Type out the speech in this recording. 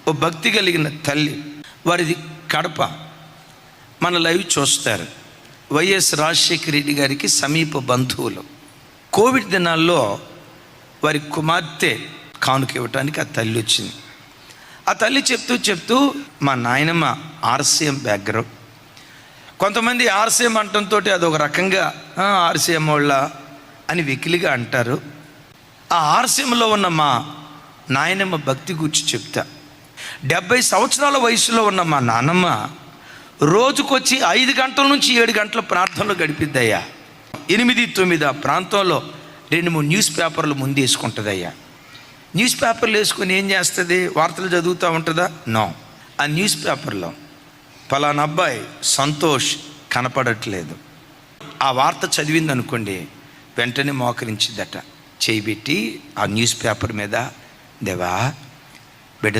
ఓ భక్తి కలిగిన తల్లి, వారిది కడప. మన లైవ్ చూస్తారు. వైఎస్ రాజశేఖర రెడ్డి గారికి సమీప బంధువులు. కోవిడ్ దినాల్లో వారి కుమార్తె కానుక ఇవ్వటానికి ఆ తల్లి వచ్చింది. ఆ తల్లి చెప్తూ మా నాయనమ్మ ఆర్సీఎం బ్యాక్గ్రౌండ్. కొంతమంది ఆర్సీఎం అంటంతో అదొక రకంగా ఆర్సీఎం వాళ్ళ అని వెకిలిగా అంటారు. ఆ ఆర్సీఎంలో ఉన్న మా నాయనమ్మ భక్తి గురించి చెప్తా. 70 సంవత్సరాల వయసులో ఉన్న మా నాన్నమ్మ రోజుకొచ్చి 5 గంటల నుంచి 7 గంటల ప్రార్థనలో గడిపిద్దయ్యా. 8-9 ఆ ప్రాంతంలో 2-3 న్యూస్ పేపర్లు ముందు వేసుకుంటుందయ్యా. న్యూస్ పేపర్లు వేసుకొని ఏం చేస్తుంది? వార్తలు చదువుతూ ఉంటుందా? నో. ఆ న్యూస్ పేపర్లో పలానా అబ్బాయి సంతోష్ కనపడట్లేదు. ఆ వార్త చదివింది అనుకోండి, వెంటనే మోకరించిద్దట. చేయి పెట్టి ఆ న్యూస్ పేపర్ మీద, దేవా బిడ్డ